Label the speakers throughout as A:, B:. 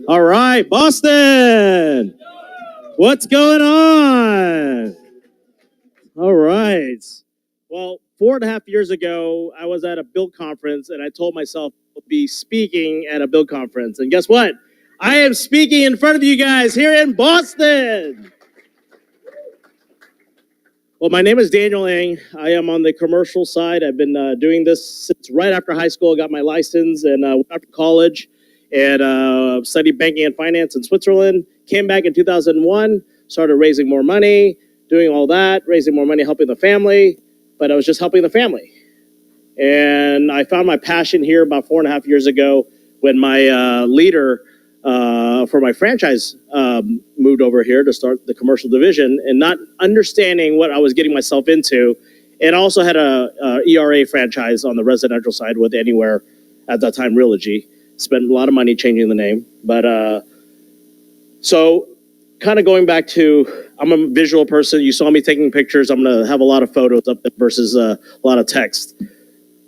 A: All right, Boston. What's going on? All right. Well, 4.5 years ago, I was at a Build conference, and I told myself I'll be speaking at a Build conference. And guess what? I am speaking in front of you guys here in Boston. Well, my name is Daniel Ng. I am on the commercial side. I've been doing this since right after high school. I got my license and went after college and studied banking and finance in Switzerland. Came back in 2001, started raising more money, doing all that, raising more money, helping the family. But I was just helping the family. And I found my passion here about 4.5 years ago when my leader for my franchise moved over here to start the commercial division, and not understanding what I was getting myself into. And also had a ERA franchise on the residential side with Anywhere at that time, Realogy. Spent a lot of money changing the name. But so kind of going back to, I'm a visual person. You saw me taking pictures. I'm going to have a lot of photos up there versus a lot of text.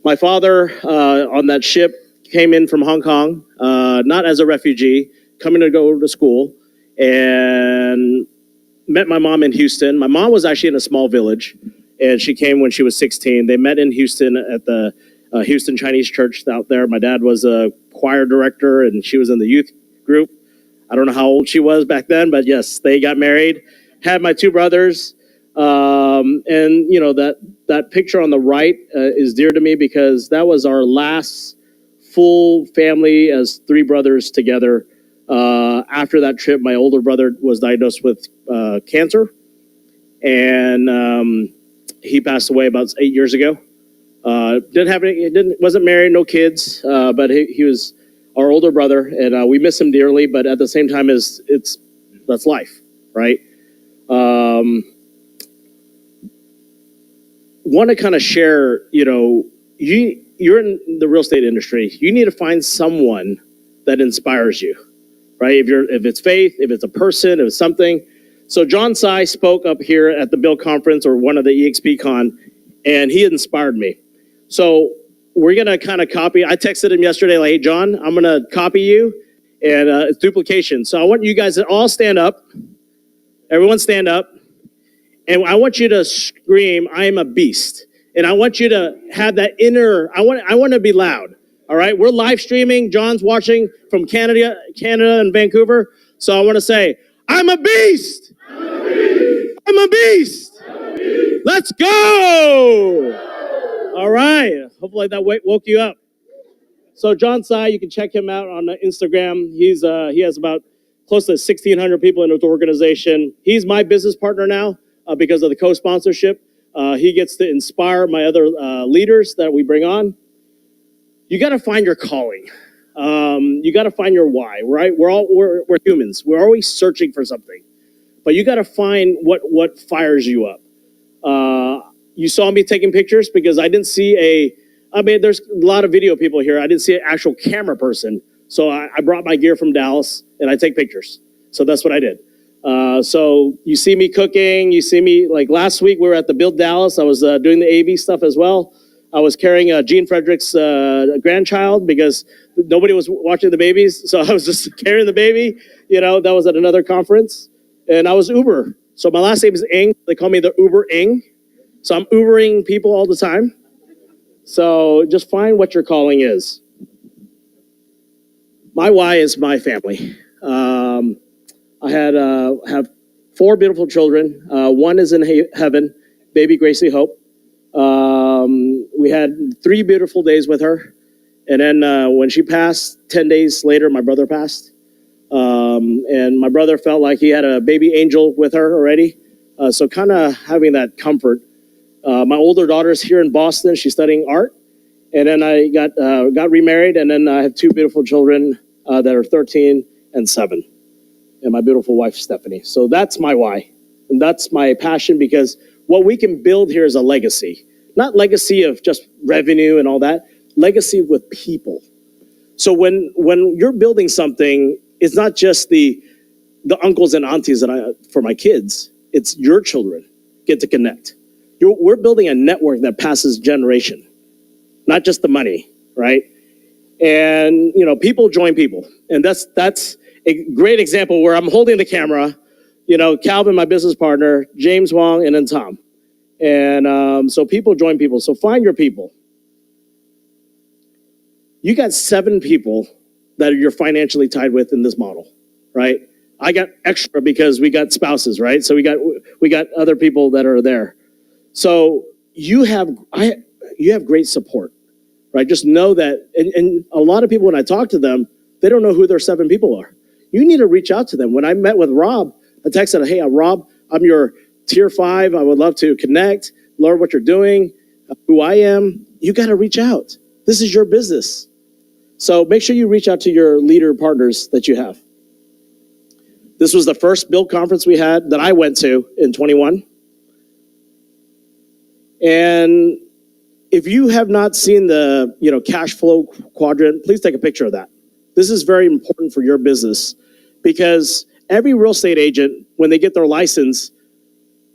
A: My father on that ship came in from Hong Kong, not as a refugee, coming to go to school, and met my mom in Houston. My mom was actually in a small village, and she came when she was 16. They met in Houston at the Houston Chinese church out there. My dad was a choir director, and she was in the youth group. I don't know how old she was back then, but yes, they got married, had my two brothers. And you know, that picture on the right is dear to me because that was our last full family as three brothers together. After that trip, my older brother was diagnosed with cancer, and he passed away about 8 years ago. Wasn't married, no kids, but he was our older brother, and we miss him dearly. But at the same time, that's life, right? Want to kind of share, you know, you're in the real estate industry. You need to find someone that inspires you, right? If it's faith, if it's a person, if it's something. So John Tsai spoke up here at the Build conference or one of the EXP Con, and he inspired me. So we're gonna kind of copy. I texted him yesterday, like, hey John, I'm gonna copy you, and it's duplication. So I want you guys to all stand up. Everyone stand up. And I want you to scream, I am a beast. And I want you to have that inner, I want to be loud. All right, we're live streaming. John's watching from Canada and Vancouver. So I want to say, I'm a beast. I'm a beast. I'm a beast. I'm a beast. Let's go. All right. Hopefully that woke you up. So John Tsai, you can check him out on Instagram. He has about close to 1,600 people in his organization. He's my business partner now. Because of the co-sponsorship. He gets to inspire my other leaders that we bring on. You got to find your calling. You got to find your why, right? We're humans. We're always searching for something. But you got to find what fires you up. You saw me taking pictures because I didn't see there's a lot of video people here. I didn't see an actual camera person. So I brought my gear from Dallas and I take pictures. So that's what I did. So you see me cooking, you see me, like last week we were at the Build Dallas. I was doing the AV stuff as well. I was carrying Gene Frederick's grandchild because nobody was watching the babies. So I was just carrying the baby, you know, that was at another conference. And I was Uber. So my last name is Ng. They call me the Uber Ng. So I'm Ubering people all the time. So just find what your calling is. My why is my family. I have 4 beautiful children. One is in heaven, baby Gracie Hope. We had 3 beautiful days with her. And then when she passed, 10 days later, my brother passed. And my brother felt like he had a baby angel with her already. So kind of having that comfort. My older daughter's here in Boston. She's studying art. And then I got remarried. And then I have 2 beautiful children that are 13 and 7. And my beautiful wife, Stephanie. So that's my why. And that's my passion, because what we can build here is a legacy. Not legacy of just revenue and all that. Legacy with people. So when you're building something, it's not just the uncles and aunties for my kids. It's your children get to connect. We're building a network that passes generation. Not just the money, right? And, you know, people join people. And that's a great example where I'm holding the camera, you know, Calvin, my business partner, James Wong, and then Tom. And so people join people. So find your people. You got 7 people that you're financially tied with in this model, right? I got extra because we got spouses, right? So we got other people that are there. So you have great support, right? Just know that, and a lot of people, when I talk to them, they don't know who their 7 people are. You need to reach out to them. When I met with Rob, I texted, hey, Rob, I'm your tier 5. I would love to connect, learn what you're doing, who I am. You got to reach out. This is your business. So make sure you reach out to your leader partners that you have. This was the first Build conference we had that I went to in 21. And if you have not seen the cash flow quadrant, please take a picture of that. This is very important for your business because every real estate agent, when they get their license,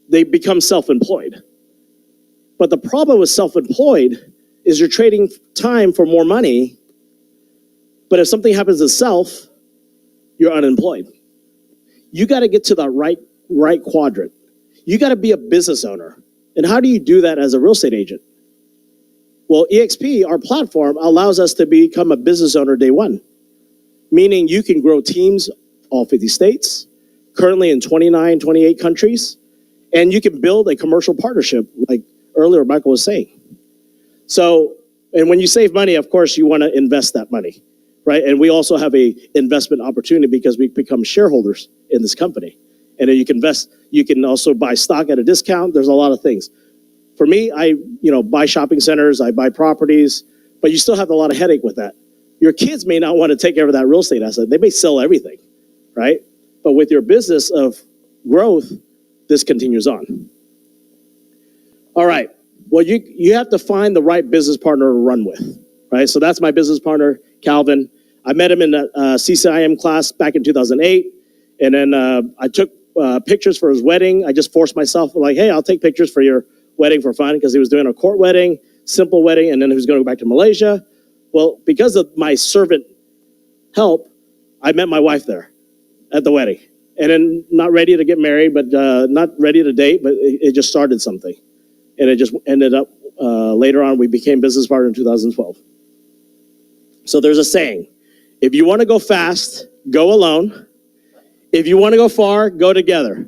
A: they become self-employed. But the problem with self-employed is you're trading time for more money. But if something happens to self, you're unemployed. You got to get to the right quadrant. You got to be a business owner. And how do you do that as a real estate agent? Well, EXP, our platform, allows us to become a business owner day one, meaning you can grow teams all 50 states, currently in 29, 28 countries, and you can build a commercial partnership like earlier Michael was saying. So, and when you save money, of course, you want to invest that money. Right, and we also have a investment opportunity because we become shareholders in this company, and then you can invest. You can also buy stock at a discount. There's a lot of things. For me, I buy shopping centers, I buy properties, but you still have a lot of headache with that. Your kids may not want to take care of that real estate asset. They may sell everything, right? But with your business of growth, this continues on. All right. Well, you have to find the right business partner to run with, right? So that's my business partner, Calvin. I met him in the CCIM class back in 2008. And then I took pictures for his wedding. I just forced myself, like, hey, I'll take pictures for your wedding for fun, because he was doing a court wedding, simple wedding, and then he was going to go back to Malaysia. Well, because of my servant help, I met my wife there at the wedding. And then not ready to get married, but not ready to date, but it just started something. And it just ended up, later on, we became business partners in 2012. So there's a saying, if you want to go fast, go alone. If you want to go far, go together.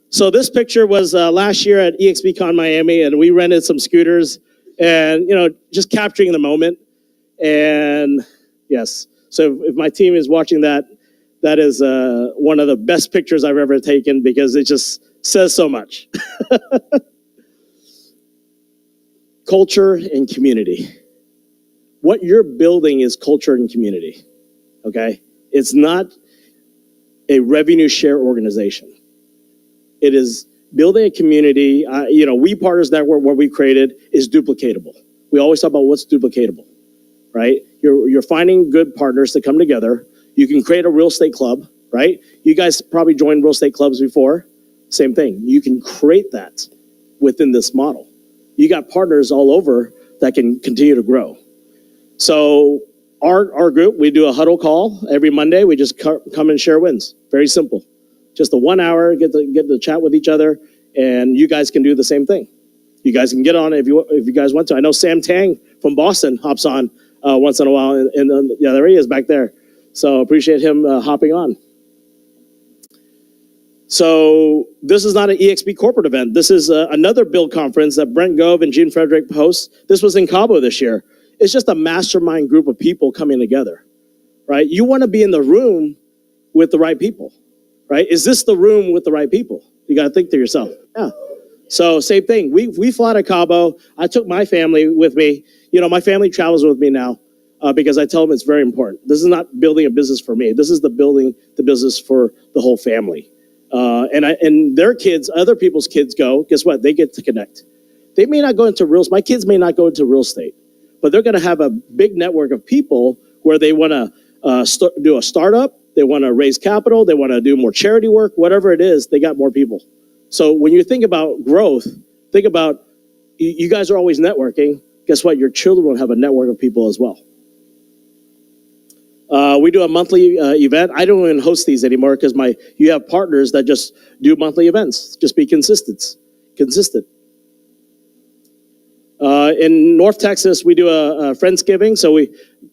A: So this picture was last year at EXPCon Miami, and we rented some scooters and, just capturing the moment. And yes, so if my team is watching that, that is one of the best pictures I've ever taken, because it just says so much. Culture and community. What you're building is culture and community, okay? It's not a revenue share organization. It is building a community. We Partners Network, what we created is duplicatable. We always talk about what's duplicatable, right? You're finding good partners to come together. You can create a real estate club, right? You guys probably joined real estate clubs before. Same thing. You can create that within this model. You got partners all over that can continue to grow. So our group, we do a huddle call every Monday. We just come and share wins. Very simple. Just a 1 hour, get to chat with each other, and you guys can do the same thing. You guys can get on if you guys want to. I know Sam Tang from Boston hops on once in a while, and there he is back there. So appreciate him hopping on. So this is not an EXP corporate event. This is another Build conference that Brent Gove and Gene Frederick host. This was in Cabo this year. It's just a mastermind group of people coming together, right? You want to be in the room with the right people, right? Is this the room with the right people? You got to think to yourself. Yeah. So same thing. We fly to Cabo. I took my family with me. My family travels with me now because I tell them it's very important. This is not building a business for me. This is building the business for the whole family. And their kids, other people's kids go, guess what? They get to connect. They may not go into real estate. My kids may not go into real estate, but they're going to have a big network of people where they want to do a startup. They want to raise capital. They want to do more charity work, whatever it is, they got more people. So when you think about growth, think about, you guys are always networking. Guess what? Your children will have a network of people as well. We do a monthly event. I don't even host these anymore because you have partners that just do monthly events. Just be consistent. In North Texas, we do a Friendsgiving. So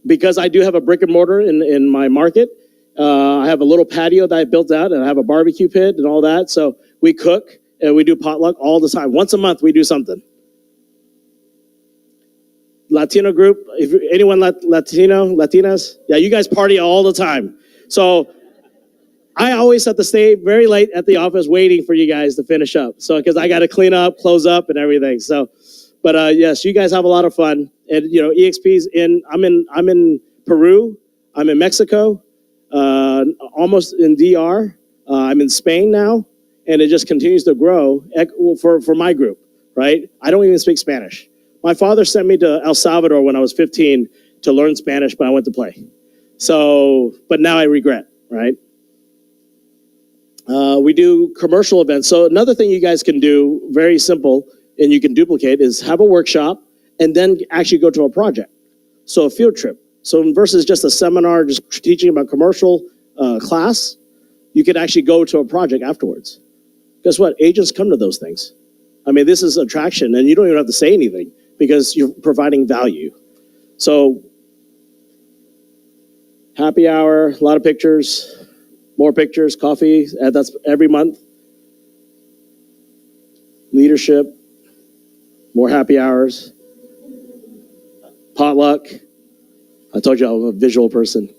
A: because I do have a brick and mortar in my market, I have a little patio that I built out, and I have a barbecue pit and all that. So we cook and we do potluck all the time. Once a month, we do something. Latino group, if anyone Latinas, yeah, you guys party all the time. So I always have to stay very late at the office waiting for you guys to finish up. So because I got to clean up, close up, and everything. So, but yes, you guys have a lot of fun. And EXP's I'm in Peru, I'm in Mexico, almost in DR. I'm in Spain now, and it just continues to grow for my group. Right? I don't even speak Spanish. My father sent me to El Salvador when I was 15 to learn Spanish, but I went to play. So, but now I regret, right? We do commercial events. So another thing you guys can do, very simple, and you can duplicate, is have a workshop and then actually go to a project. So a field trip. So versus just a seminar, just teaching about commercial class, you could actually go to a project afterwards. Guess what? Agents come to those things. I mean, this is attraction, and you don't even have to say anything, because you're providing value. So, happy hour, a lot of pictures, more pictures, coffee, that's every month. Leadership, more happy hours, potluck. I told you I'm a visual person.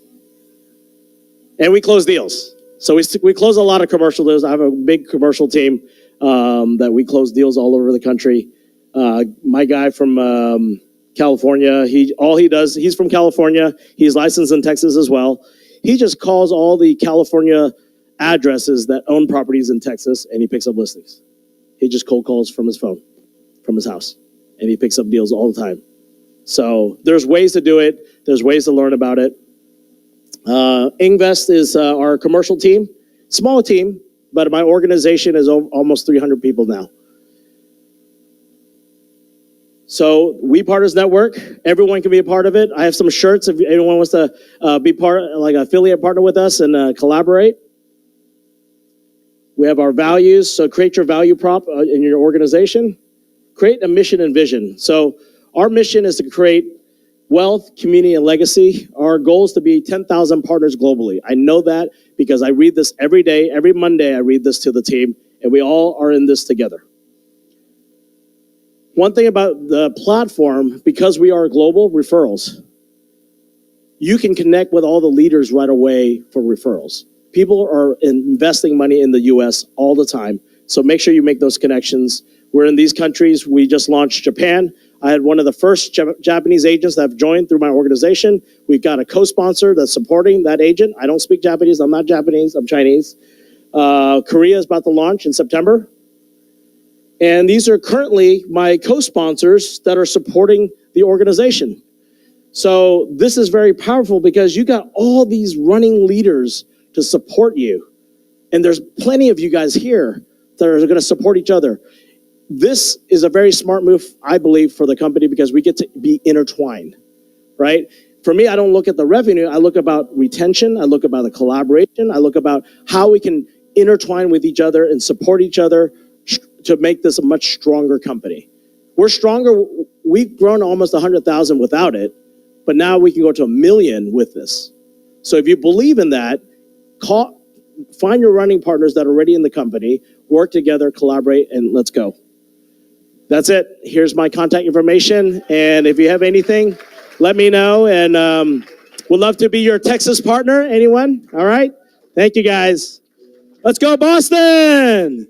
A: And we close deals. So we close a lot of commercial deals. I have a big commercial team that we close deals all over the country. My guy from California, he's from California. He's licensed in Texas as well. He just calls all the California addresses that own properties in Texas, and he picks up listings. He just cold calls from his phone, from his house, and he picks up deals all the time. So there's ways to do it. There's ways to learn about it. Invest is our commercial team. Small team, but my organization is almost 300 people now. So We Partners Network, everyone can be a part of it. I have some shirts if anyone wants to be like an affiliate partner with us and collaborate. We have our values, so create your value prop in your organization. Create a mission and vision. So our mission is to create wealth, community, and legacy. Our goal is to be 10,000 partners globally. I know that because I read this every day. Every Monday I read this to the team, and we all are in this together. One thing about the platform, because we are global, referrals. You can connect with all the leaders right away for referrals. People are investing money in the US all the time, so make sure you make those connections. We're in these countries. We just launched Japan. I had one of the first Japanese agents that have joined through my organization. We've got a co-sponsor that's supporting that agent. I don't speak Japanese. I'm not Japanese. I'm Chinese. Korea is about to launch in September. And these are currently my co-sponsors that are supporting the organization. So this is very powerful because you got all these running leaders to support you. And there's plenty of you guys here that are going to support each other. This is a very smart move, I believe, for the company because we get to be intertwined, right? For me, I don't look at the revenue. I look about retention. I look about the collaboration. I look about how we can intertwine with each other and support each other to make this a much stronger company. We're stronger. We've grown almost 100,000 without it, but now we can go to 1 million with this. So if you believe in that, find your running partners that are already in the company, work together, collaborate, and let's go. That's it. Here's my contact information. And if you have anything, let me know. And we'd love to be your Texas partner. Anyone? All right. Thank you, guys. Let's go, Boston.